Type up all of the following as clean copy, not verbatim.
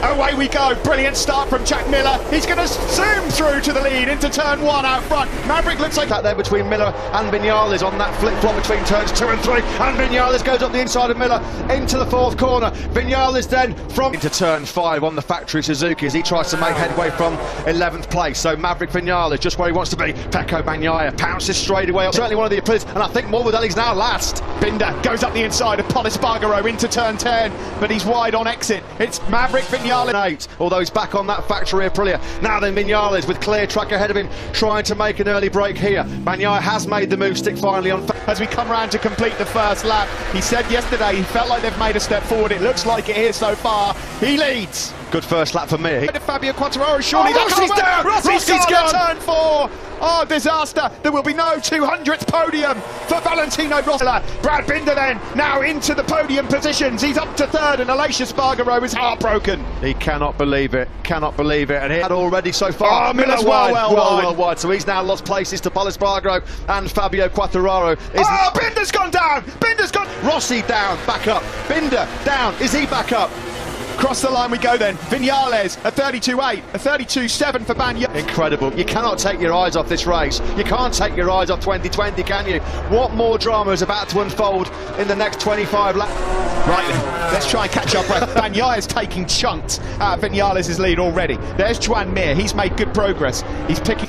Away we go. Brilliant start from Jack Miller. He's going to zoom through to the lead into turn 1 out front. Maverick looks like that there between Miller and Vinales on that flip-flop between turns 2 and 3. And Vinales goes up the inside of Miller into the 4th corner. Vinales then from into turn 5 on the factory Suzuki as he tries to make headway from 11th place. So Maverick Vinales just where he wants to be. Pecco Bagnaia pounces straight away up. Certainly one of the appeals, and I think Morbidelli's now last. Binder goes up the inside of Pol Espargaro into turn 10, but he's wide on exit. It's Maverick Vinales. 8, although he's back on that factory Aprilia. Now then Vinales with clear track ahead of him, trying to make an early break here. Bagnaia has made the move stick finally on. As we come round to complete the first lap, he said yesterday he felt like they've made a step forward. It looks like it here so far. He leads. Good first lap for me. Fabio Quartararo, surely Rossi's down! Rossi's got turn 4. Oh, disaster. There will be no 200th podium for Valentino Rossi. Brad Binder then, now into the podium positions. He's up to 3rd and Aleix Espargaro is heartbroken. He cannot believe it, and he had already so far. Oh, Miller's well wide. So he's now lost places to Pol Espargaro and Fabio Quartararo. Binder's gone down! Binder's gone! Rossi down, back up. Binder down, is he back up? Across the line we go then. Vinales, a 32.8, a 32.7 for Bagnaia. Incredible. You cannot take your eyes off this race. You can't take your eyes off 2020, can you? What more drama is about to unfold in the next 25 laps? Right then, let's try and catch up. Bagnaia is taking chunks out of Vinales' lead already. There's Joan Mir. He's made good progress. He's picking...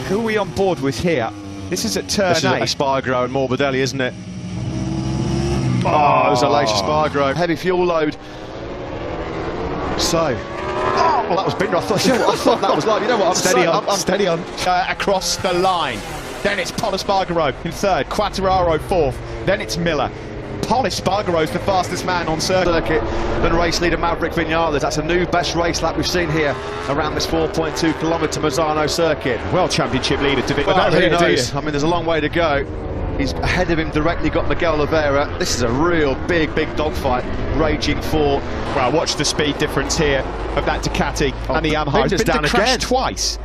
Who are we on board with here? This is at turn 8. This is Espargaro and Morbidelli, isn't it? Oh, it was Aleix Espargaro. Heavy fuel load. So, well, that was Binder. I thought that was live. You know what? Steady on. Across the line. Then it's Pol Espargaro in 3rd, Quartararo 4th. Then it's Miller. Pol Espargaro's the fastest man on circuit. Than race leader Maverick Vinales. That's a new best race lap we've seen here around this 4.2 kilometre Mazzano circuit. World Championship leader to be. Well, who knows? I mean, there's a long way to go. He's ahead of him directly, got Miguel Oliveira. This is a real big dogfight raging for. Well, watch the speed difference here of that Ducati and the Yamaha. Binder's down again. Twice.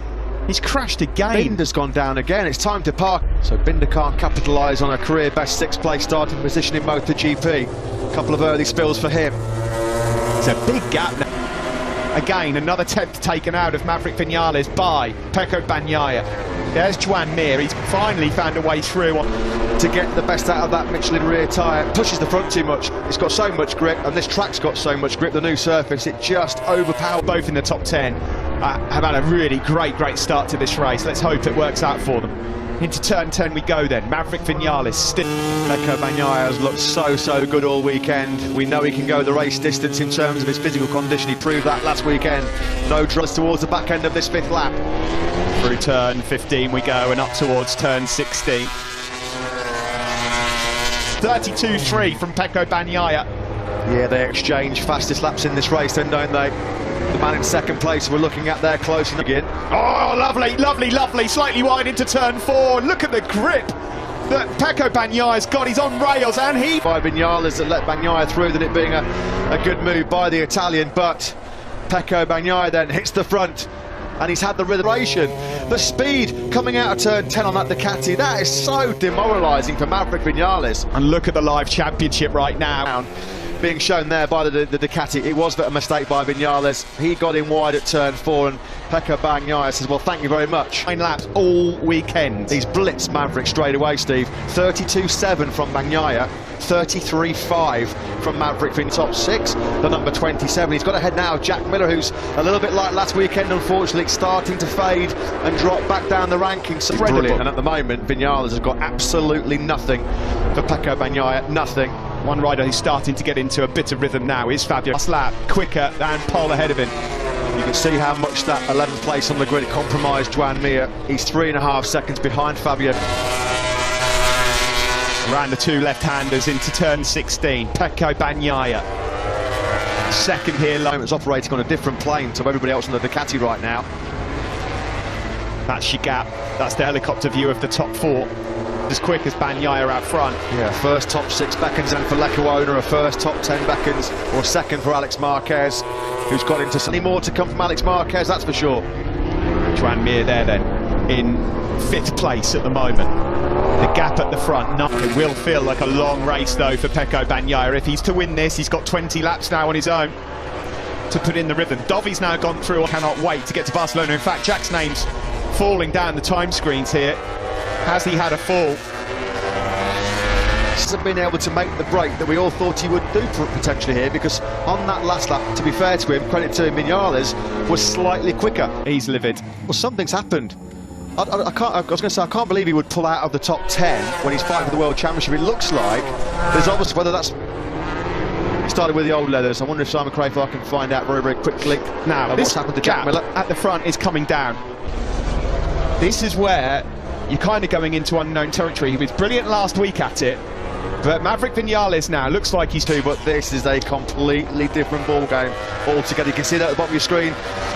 He's crashed again. Binder's gone down again. It's time to park. So Binder can't capitalise on a career best 6th place starting position in Motogp. A couple of early spills for him. It's a big gap now. Again, another 10th taken out of Maverick Vinales by Pecco Bagnaia. There's Joan Mir. He's finally found a way through to get the best out of that Michelin rear tyre. Pushes the front too much. It's got so much grip, and this track's got so much grip. The new surface, it just overpowered. Both in the top 10 have had a really great start to this race. Let's hope it works out for them. Into turn 10 we go then. Maverick Vinales still. Pecco Bagnaia has looked so good all weekend. We know he can go the race distance in terms of his physical condition. He proved that last weekend. No drills towards the back end of this 5th lap. Through turn 15 we go and up towards turn 16. 32.3 from Pecco Bagnaia. Yeah, they exchange fastest laps in this race then, don't they? The man in 2nd place we're looking at there close again. Oh, lovely. Slightly wide into turn 4. Look at the grip that Pecco Bagnaia's got. He's on rails and he... By Vinales that let Bagnaia through, that it being a good move by the Italian, but Pecco Bagnaia then hits the front. And he's had the rhythm. The speed coming out of turn 10 on that Ducati, that is so demoralising for Maverick Vinales. And look at the live championship right now. Being shown there by the Ducati. It was a mistake by Vinales. He got in wide at turn 4 and Pecco Bagnaia says, well, thank you very much. 9 laps all weekend. He's blitzed Maverick straight away, Steve. 32.7 from Bagnaia, 33.5 from Maverick in top 6, the number 27. He's got ahead now Jack Miller, who's a little bit like last weekend, unfortunately, starting to fade and drop back down the rankings. Brilliant. And at the moment, Vinales has got absolutely nothing for Pecco Bagnaia, nothing. One rider who's starting to get into a bit of rhythm now is Fabio. Last lap, quicker than Pol ahead of him. You can see how much that 11th place on the grid compromised Joan Mir. He's 3.5 seconds behind Fabio. Around the 2 left-handers into turn 16. Pecco Bagnaia. 2nd here. It's operating on a different plane to everybody else on the Ducati right now. That's your gap. That's the helicopter view of the top 4. As quick as Bagnaia out front. Yeah, first top 6 beckons, and for Lecuona a first top 10 beckons, or 2nd for Alex Marquez, who's got into any more to come from Alex Marquez, that's for sure. Joan Mir there then, in 5th place at the moment. The gap at the front, it will feel like a long race though for Pecco Bagnaia. If he's to win this, he's got 20 laps now on his own. to put in the rhythm. Dovi's now gone through. I cannot wait to get to Barcelona. In fact, Jack's name's falling down the time screens here. Has he had a fall? Hasn't been able to make the break that we all thought he would do potentially here, because on that last lap, to be fair to him, credit to Emiliaromagnagp, was slightly quicker. He's livid. Well, something's happened. I was going to say, I can't believe he would pull out of the top 10 when he's fighting for the World Championship. It looks like there's obviously, whether that's started with the old leathers. I wonder if Simon Crayford can find out very, very quickly now what's happened to Jack Miller. At the front is coming down. This is where you're kind of going into unknown territory. He was brilliant last week at it, but Maverick Vinales now looks like he's too. But this is a completely different ball game altogether. You can see that at the bottom of your screen.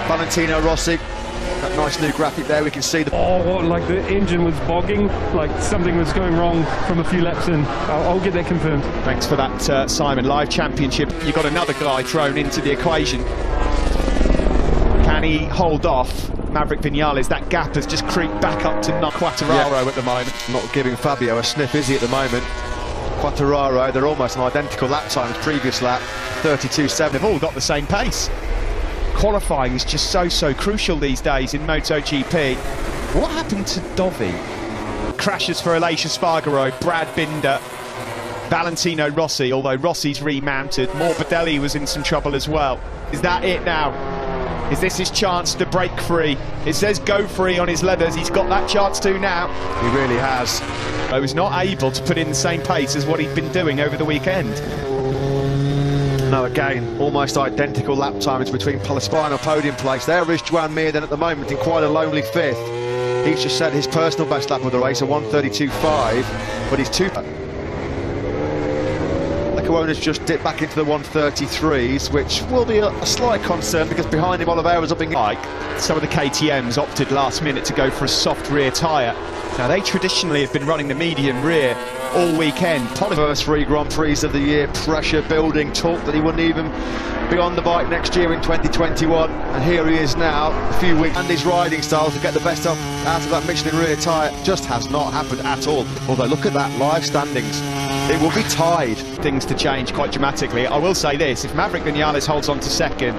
Valentino Rossi, that nice new graphic there. We can see the like the engine was bogging, like something was going wrong from a few laps in. I'll get that confirmed. Thanks for that, Simon. Live championship. You've got another guy thrown into the equation. Can he hold off Maverick Vinales? That gap has just creeped back up to Quattararo at the moment. Not giving Fabio a sniff, is he, at the moment? Quattararo, they're almost an identical lap time as previous lap, 32.7. They've all got the same pace. Qualifying is just so crucial these days in Motogp. What happened to Dovi? Crashes for Aleix Espargaro, Brad Binder, Valentino Rossi, although Rossi's remounted. Morbidelli was in some trouble as well. Is that it now? Is this his chance to break free? It says go free on his leathers. He's got that chance to now. He really has. He was not able to put in the same pace as what he'd been doing over the weekend. No, again, almost identical lap times between Polispano and podium place. There is Joan Mir then at the moment in quite a lonely fifth. He's just set his personal best lap of the race, a 1:32.5, but he's two. Lecuona's just dipped back into the 1:33s, which will be a slight concern because behind him Oliveira's up in... Like, some of the KTMs opted last minute to go for a soft rear tyre. Now, they traditionally have been running the medium rear all weekend. First 3 Grand Prix of the year, pressure building, talk that he wouldn't even be on the bike next year in 2021, and here he is now, a few weeks, and his riding style to get the best out of that Michelin rear tyre just has not happened at all. Although look at that, live standings, it will be tied. Things to change quite dramatically. I will say this, if Maverick Vinales holds on to second,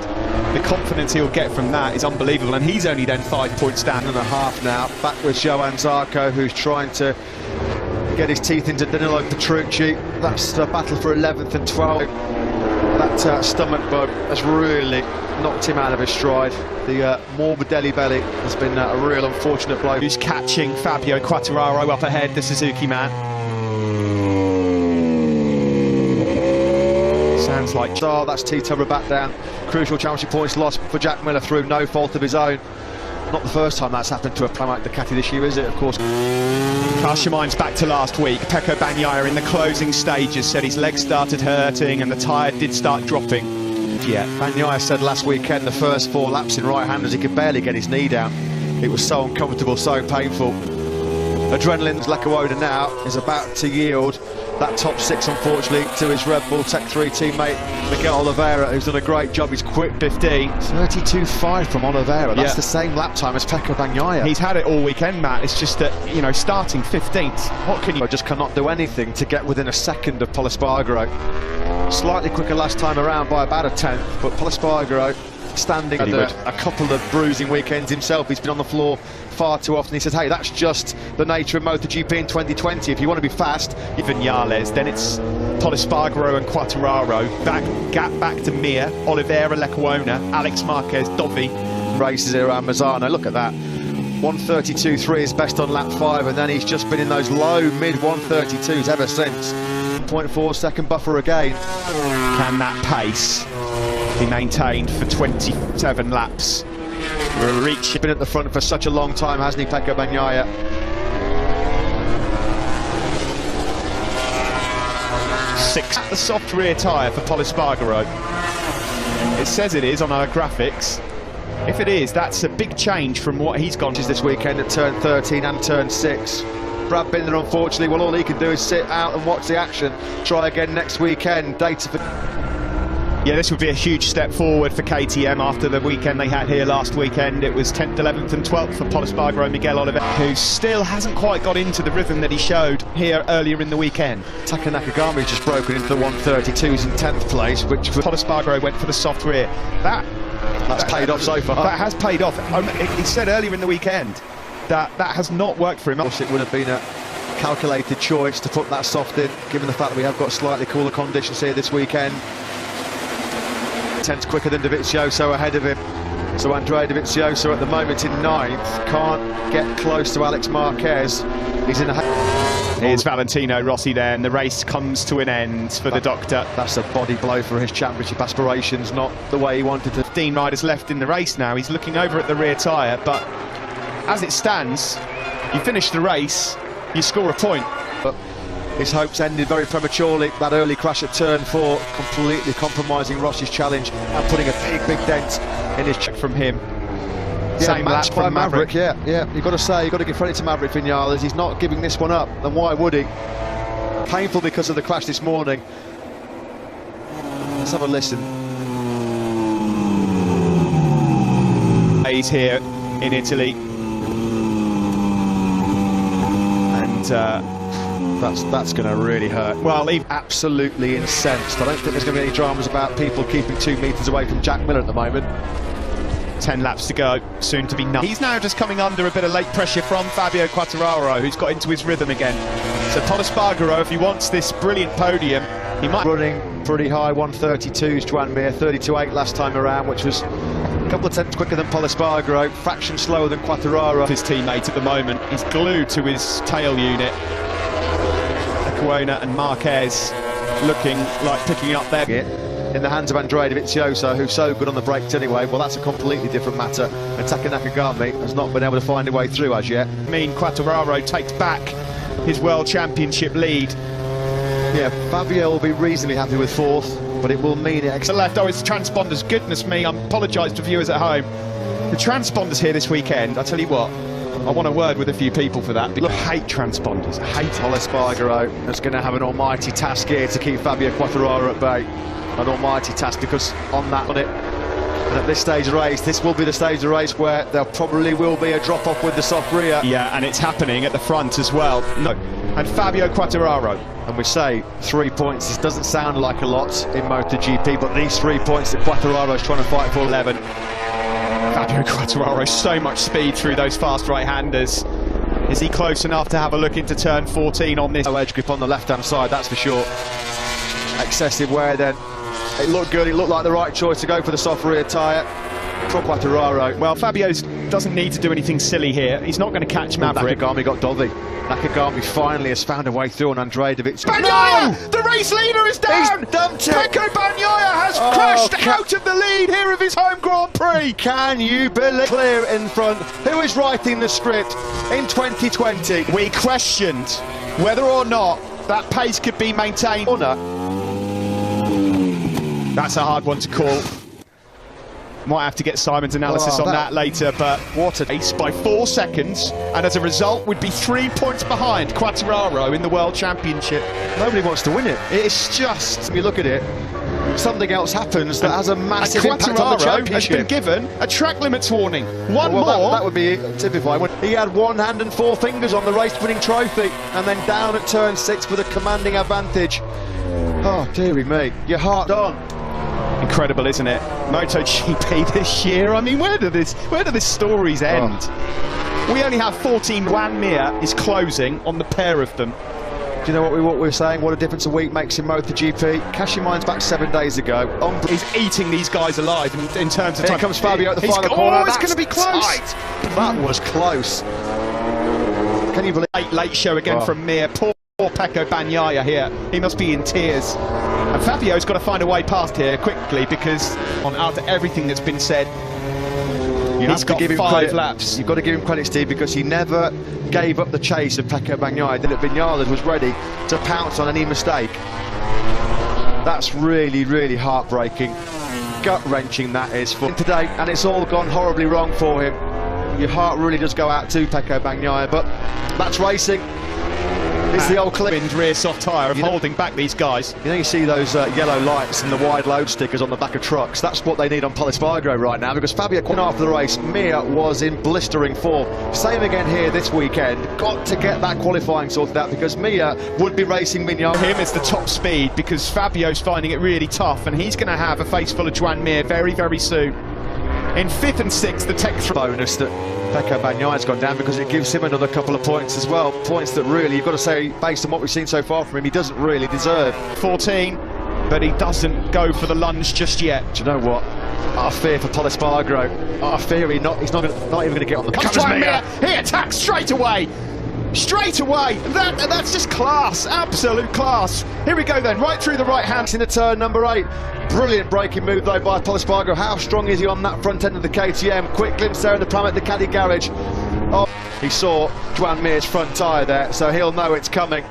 the confidence he'll get from that is unbelievable, and he's only then 5 points down. And a half now, back with Johann Zarco, who's trying to get his teeth into Danilo Petrucci. That's a battle for 11th and 12th. That stomach bug has really knocked him out of his stride. The Morbidelli belly has been a real unfortunate blow. Who's catching Fabio Quattararo up ahead, the Suzuki man. Sounds like... Oh, that's Tito Rabat down. Crucial championship points lost for Jack Miller through no fault of his own. Not the first time that's happened to a plan like Ducati this year, is it? Of course. Cast your minds back to last week. Pecco Bagnaia in the closing stages said his legs started hurting and the tyre did start dropping. Yeah, Bagnaia said last weekend the first 4 laps in right-handers he could barely get his knee down. It was so uncomfortable, so painful. Adrenaline's Lecuona now is about to yield that top 6, unfortunately, to his Red Bull Tech 3 teammate Miguel Oliveira, who's done a great job. He's quick. 15. 32.5 from Oliveira. That's the same lap time as Pecco Bagnaia. He's had it all weekend, Matt. It's just that, you know, starting 15th. What can you... I just cannot do anything to get within a second of Polispagaro. Slightly quicker last time around by about a 10th, but Polispagaro standing a couple of bruising weekends himself. He's been on the floor far too often. He says, hey, that's just the nature of MotoGP in 2020. If you want to be fast, Vinales, then it's Polispagaro and Quattararo. Gap back to Mir, Oliveira, Lecuona, Alex Marquez, Dovi. Races here around Mazzano. Look at that. 1:32.3 is best on lap 5, and then he's just been in those low mid 1:32s ever since. 0.4 second buffer again. Can that pace be maintained for 27 laps? We'll reach. He's been at the front for such a long time, hasn't he, Pecco Bagnaia? The soft rear tyre for Polispagaro. It says it is on our graphics. If it is, that's a big change from what he's gone this weekend at turn 13 and turn 6. Brad Binder, unfortunately, well, all he can do is sit out and watch the action. Try again next weekend. Data for... Yeah, this would be a huge step forward for KTM after the weekend they had here last weekend. It was 10th, 11th and 12th for Pol Espargaro, Miguel Oliveira, who still hasn't quite got into the rhythm that he showed here earlier in the weekend. Taka Nakagami's just broken into the 132s in 10th place, which Pol Espargaro went for the soft rear. That's paid off so far. That has paid off. He said earlier in the weekend that has not worked for him. Of course, it would have been a calculated choice to put that soft in, given the fact that we have got slightly cooler conditions here this weekend. 10's quicker than Dovizioso ahead of him. So Andrea Dovizioso at the moment in 9th, can't get close to Alex Marquez. He's in a... Here's Valentino Rossi there, and the race comes to an end for the Doctor. That's a body blow for his championship aspirations, not the way he wanted to. 15 riders left in the race now. He's looking over at the rear tyre, but as it stands, you finish the race, you score a point. But his hopes ended very prematurely. That early crash at turn 4, completely compromising Rossi's challenge and putting a big dent in his check from him. Yeah, same lap by from Maverick. Yeah, you've got to give credit to Maverick Vinales. He's not giving this one up, and why would he? Painful because of the crash this morning. Let's have a listen. He's here in Italy, and that's going to really hurt. Well, he's absolutely incensed. I don't think there's going to be any dramas about people keeping 2 metres away from Jack Miller at the moment. 10 laps to go, soon to be 9. He's now just coming under a bit of late pressure from Fabio Quartararo, who's got into his rhythm again. So Pol Espargaro, if he wants this brilliant podium, he might... Running pretty high 132s, Joan Mir, 32.8 last time around, which was a couple of tenths quicker than Pol Espargaro, fraction slower than Quartararo. His teammate at the moment, he's glued to his tail unit. Acuona and Marquez looking like picking up their... in the hands of Andrea Dovizioso, who's so good on the brakes anyway. Well, that's a completely different matter, and Taka Nakagami has not been able to find a way through as yet. Quartararo takes back his World Championship lead. Yeah, Fabio will be reasonably happy with 4th, but it will mean it... The left, it's transponders, goodness me, I apologise to viewers at home. The transponders here this weekend, I tell you what, I want a word with a few people for that. I hate transponders, I hate Pol Espargaro is going to have an almighty task here to keep Fabio Quartararo at bay. An almighty task, because on it, and at this stage of the race, this will be the stage of the race where there probably will be a drop-off with the soft rear. Yeah, and it's happening at the front as well. No. And Fabio Quartararo. And we say 3 points, this doesn't sound like a lot in MotoGP, but these 3 points that Quartararo is trying to fight for 11. Fabio Quartararo, so much speed through those fast right-handers. Is he close enough to have a look into turn 14 on this? No edge grip on the left-hand side, that's for sure. Excessive wear then. It looked good, it looked like the right choice to go for the soft rear tyre. Poor Quartararo. Well, Fabio doesn't need to do anything silly here. He's not going to catch Maverick. Nakagami got Dovi. Nakagami finally has found a way through on Andrea Dovizioso. Bagnaia! No! The race leader is down! He's dumped it! Pecco Bagnaia has crashed out of the lead here of his home Grand Prix! Can you believe? Clear in front. Who is writing the script in 2020? We questioned whether or not that pace could be maintained. That's a hard one to call. Might have to get Simon's analysis on that later, but what a race by 4 seconds, and as a result would be 3 points behind Quartararo in the World Championship. Nobody wants to win it. It's just, if you look at it, something else happens that has a massive impact on the championship. Has been given a track limits warning. One more. That would be typified. He had 1 hand and 4 fingers on the race-winning trophy, and then down at turn 6 with a commanding advantage. Oh, dearie me, your heart on. Incredible, isn't it? MotoGP this year. I mean, where do these stories end? We only have 14. Joan Mir is closing on the pair of them. Do you know what we were saying? What a difference a week makes in MotoGP. Cashiman's back 7 days ago. He's eating these guys alive in terms of time. Here comes Fabio at the final corner. It's going to be close. Tight. That was close. Can you believe? Late show again from Mir. Poor Pecco Bagnaia here. He must be in tears. And Fabio's got to find a way past here quickly, because after everything that's been said, he's got 5 laps. You've got to give him credit, Steve, because he never gave up the chase of Pecco Bagnaia. That Vinales was ready to pounce on any mistake. That's really, really heartbreaking. Gut-wrenching that is for today, and it's all gone horribly wrong for him. Your heart really does go out to Pecco Bagnaia, but that's racing. It's the old clip. Rear soft tyre of holding back these guys. You know, you see those yellow lights and the wide load stickers on the back of trucks. That's what they need on Polispargo right now, because Fabio, after the race, Mir was in blistering form. Same again here this weekend. Got to get that qualifying sorted out, because Mir would be racing Mignard. Him is the top speed, because Fabio's finding it really tough, and he's going to have a face full of Joan Mir very, very soon. In 5th and 6th, the tech bonus that Pecco Bagnaia has gone down, because it gives him another couple of points as well. Points that really, you've got to say, based on what we've seen so far from him, he doesn't really deserve. 14, but he doesn't go for the lunge just yet. Do you know what? I fear for Polispargo. I fear he's not even going to get on the Joan Mir. He attacks straight away. Straight away. That's just class. Absolute class. Here we go then, right through the right hand. In the turn number 8. Brilliant braking move though by Polispargo. How strong is he on that front end of the KTM? Quick glimpse there in the pram at the Caddy garage. Oh, he saw Joan Mir's front tyre there, so he'll know it's coming.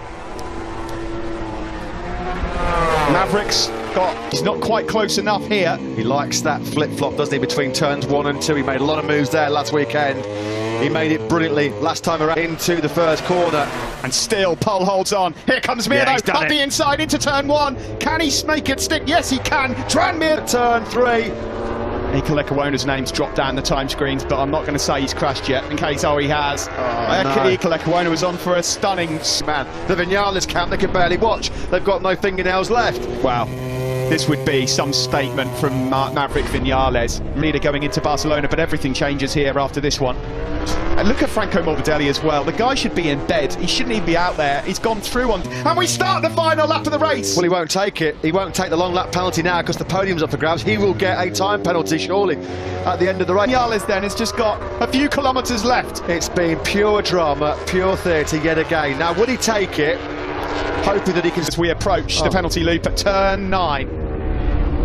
He's not quite close enough here. He likes that flip-flop, doesn't he, between turns 1 and 2. He made a lot of moves there last weekend. He made it brilliantly last time around into the first corner. And still, Pole holds on. Here comes Mir, though, up the inside into turn 1. Can he make it stick? Yes, he can. Joan Mir, turn 3. Iker Lekkowona's name's dropped down the time screens, but I'm not going to say he's crashed yet, in case he has. Iker Lekkowona was on for a stunning... Man, the Vinales camp, they can barely watch. They've got no fingernails left. Wow. This would be some statement from Maverick Vinales. Leader going into Barcelona, but everything changes here after this one. And look at Franco Morbidelli as well. The guy should be in bed. He shouldn't even be out there. He's gone through on... And we start the final lap of the race. Well, he won't take it. He won't take the long lap penalty now, because the podium's up for grabs. He will get a time penalty, surely, at the end of the race. Vinales then has just got a few kilometres left. It's been pure drama, pure theatre yet again. Now, would he take it? Hoping that he can... As we approach the penalty loop at turn 9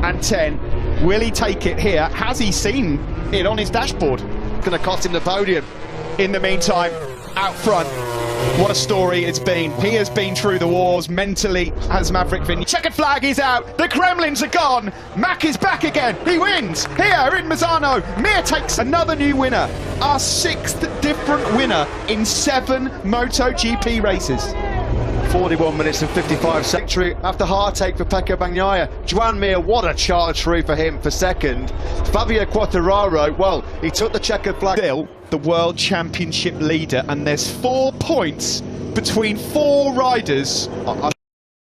and 10, will he take it here? Has he seen it on his dashboard? It's going to cost him the podium. In the meantime, out front, what a story it's been. He has been through the wars mentally, as Maverick Vinales. Checkered flag is out, the Kremlins are gone, Mack is back again, he wins here in Misano. Mir takes another new winner, our 6th different winner in 7 MotoGP races. 41 minutes and 55 seconds after heartache for Pecco Bagnaia. Joan Mir, what a charge through for him for second. Fabio Quartararo, well, he took the checkered flag. Still the World Championship leader, and there's 4 points between 4 riders